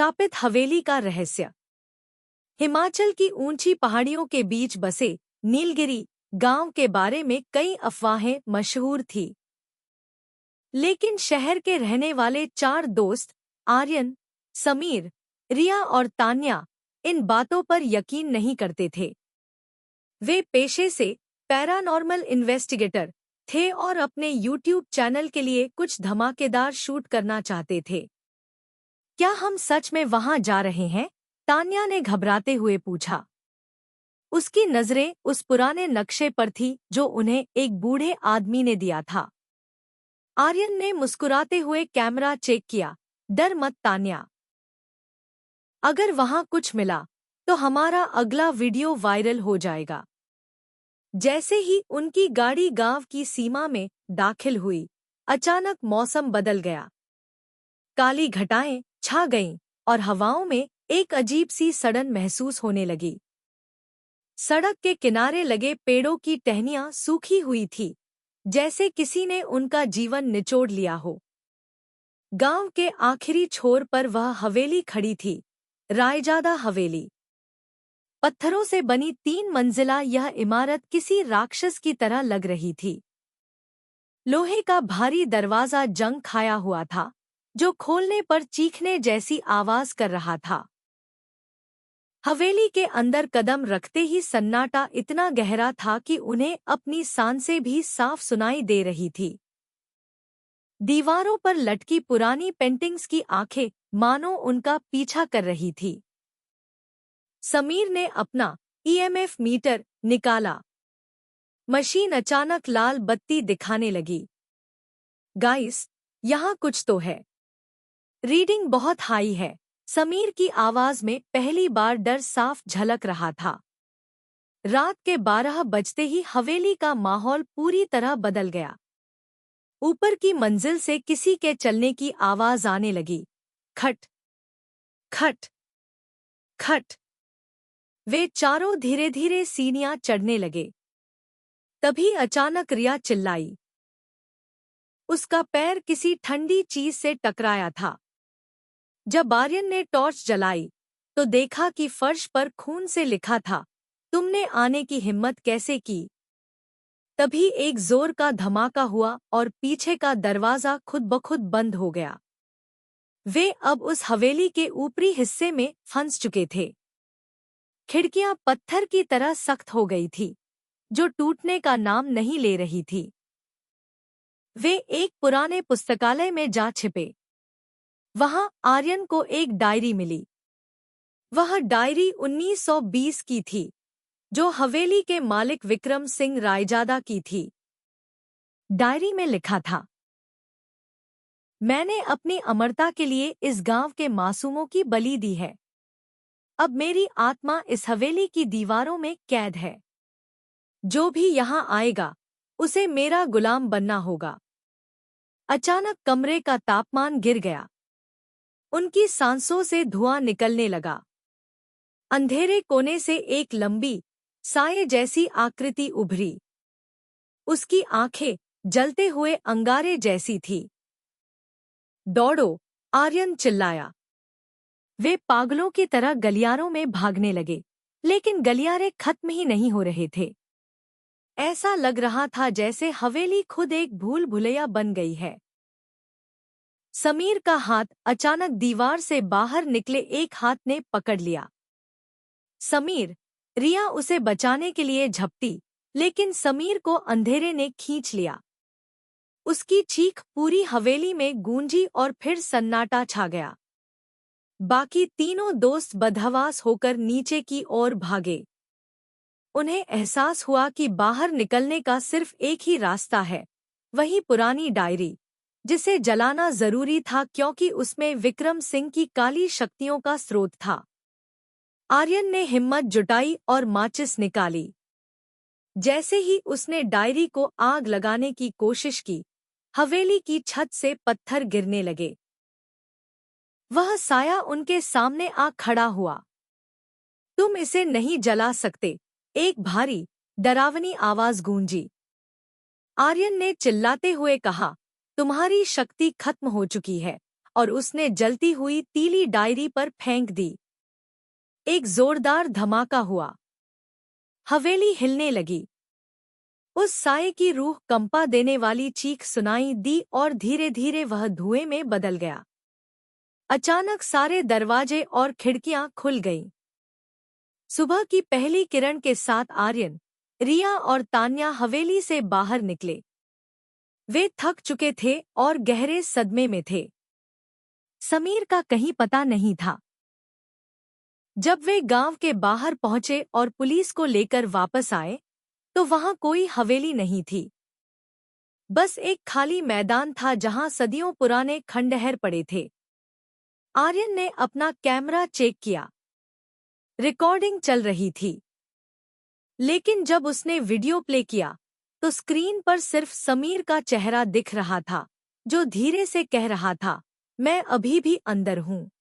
शापित हवेली का रहस्य। हिमाचल की ऊंची पहाड़ियों के बीच बसे नीलगिरी गांव के बारे में कई अफवाहें मशहूर थी, लेकिन शहर के रहने वाले 4 दोस्त आर्यन, समीर, रिया और तान्या इन बातों पर यकीन नहीं करते थे। वे पेशे से पैरानॉर्मल इन्वेस्टिगेटर थे और अपने यूट्यूब चैनल के लिए कुछ धमाकेदार शूट करना चाहते थे। क्या हम सच में वहां जा रहे हैं? तान्या ने घबराते हुए पूछा। उसकी नजरें उस पुराने नक्शे पर थी जो उन्हें एक बूढ़े आदमी ने दिया था। आर्यन ने मुस्कुराते हुए कैमरा चेक किया। डर मत तान्या। अगर वहां कुछ मिला तो हमारा अगला वीडियो वायरल हो जाएगा। जैसे ही उनकी गाड़ी गांव की सीमा में दाखिल हुई, अचानक मौसम बदल गया। काली घटाएं छा गईं और हवाओं में एक अजीब सी सड़न महसूस होने लगी। सड़क के किनारे लगे पेड़ों की टहनियां सूखी हुई थी, जैसे किसी ने उनका जीवन निचोड़ लिया हो। गांव के आखिरी छोर पर वह हवेली खड़ी थी, रायजादा हवेली। पत्थरों से बनी 3 मंजिला यह इमारत किसी राक्षस की तरह लग रही थी। लोहे का भारी दरवाजा जंग खाया हुआ था, जो खोलने पर चीखने जैसी आवाज कर रहा था। हवेली के अंदर कदम रखते ही सन्नाटा इतना गहरा था कि उन्हें अपनी सांसें भी साफ सुनाई दे रही थी। दीवारों पर लटकी पुरानी पेंटिंग्स की आंखें मानो उनका पीछा कर रही थी। समीर ने अपना ईएमएफ मीटर निकाला। मशीन अचानक लाल बत्ती दिखाने लगी। गाइस, यहाँ कुछ तो है। रीडिंग बहुत हाई है। समीर की आवाज में पहली बार डर साफ झलक रहा था। रात के 12 बजते ही हवेली का माहौल पूरी तरह बदल गया। ऊपर की मंजिल से किसी के चलने की आवाज आने लगी। खट खट खट। वे चारों धीरे धीरे सीढ़ियां चढ़ने लगे। तभी अचानक रिया चिल्लाई। उसका पैर किसी ठंडी चीज से टकराया था। जब आर्यन ने टॉर्च जलाई तो देखा कि फर्श पर खून से लिखा था, तुमने आने की हिम्मत कैसे की? तभी एक जोर का धमाका हुआ और पीछे का दरवाजा खुद ब खुद बंद हो गया। वे अब उस हवेली के ऊपरी हिस्से में फंस चुके थे। खिड़कियां पत्थर की तरह सख्त हो गई थी, जो टूटने का नाम नहीं ले रही थी। वे एक पुराने पुस्तकालय में जा छिपे। वहां आर्यन को एक डायरी मिली। वह डायरी 1920 की थी, जो हवेली के मालिक विक्रम सिंह रायजादा की थी। डायरी में लिखा था, मैंने अपनी अमरता के लिए इस गांव के मासूमों की बलि दी है। अब मेरी आत्मा इस हवेली की दीवारों में कैद है। जो भी यहाँ आएगा, उसे मेरा गुलाम बनना होगा। अचानक कमरे का तापमान गिर गया। उनकी सांसों से धुआं निकलने लगा। अंधेरे कोने से एक लंबी, साये जैसी आकृति उभरी। उसकी आंखें जलते हुए अंगारे जैसी थी। दौड़ो! आर्यन चिल्लाया। वे पागलों की तरह गलियारों में भागने लगे, लेकिन गलियारे खत्म ही नहीं हो रहे थे। ऐसा लग रहा था जैसे हवेली खुद एक भूल भुलैया बन गई है। समीर का हाथ अचानक दीवार से बाहर निकले एक हाथ ने पकड़ लिया। समीर! रिया उसे बचाने के लिए झपटी, लेकिन समीर को अंधेरे ने खींच लिया। उसकी चीख पूरी हवेली में गूंजी और फिर सन्नाटा छा गया। बाकी तीनों दोस्त बदहवास होकर नीचे की ओर भागे। उन्हें एहसास हुआ कि बाहर निकलने का सिर्फ एक ही रास्ता है, वही पुरानी डायरी, जिसे जलाना जरूरी था क्योंकि उसमें विक्रम सिंह की काली शक्तियों का स्रोत था। आर्यन ने हिम्मत जुटाई और माचिस निकाली। जैसे ही उसने डायरी को आग लगाने की कोशिश की, हवेली की छत से पत्थर गिरने लगे। वह साया उनके सामने आ खड़ा हुआ। तुम इसे नहीं जला सकते, एक भारी, डरावनी आवाज गूंजी। आर्यन ने चिल्लाते हुए कहा, तुम्हारी शक्ति खत्म हो चुकी है, और उसने जलती हुई तीली डायरी पर फेंक दी। एक जोरदार धमाका हुआ। हवेली हिलने लगी। उस साये की रूह कंपा देने वाली चीख सुनाई दी और धीरे धीरे वह धुएं में बदल गया। अचानक सारे दरवाजे और खिड़कियां खुल गईं। सुबह की पहली किरण के साथ आर्यन, रिया और तान्या हवेली से बाहर निकले। वे थक चुके थे और गहरे सदमे में थे। समीर का कहीं पता नहीं था। जब वे गांव के बाहर पहुंचे और पुलिस को लेकर वापस आए, तो वहां कोई हवेली नहीं थी। बस एक खाली मैदान था जहां सदियों पुराने खंडहर पड़े थे। आर्यन ने अपना कैमरा चेक किया। रिकॉर्डिंग चल रही थी। लेकिन जब उसने वीडियो प्ले किया, तो स्क्रीन पर सिर्फ समीर का चेहरा दिख रहा था, जो धीरे से कह रहा था, मैं अभी भी अंदर हूं।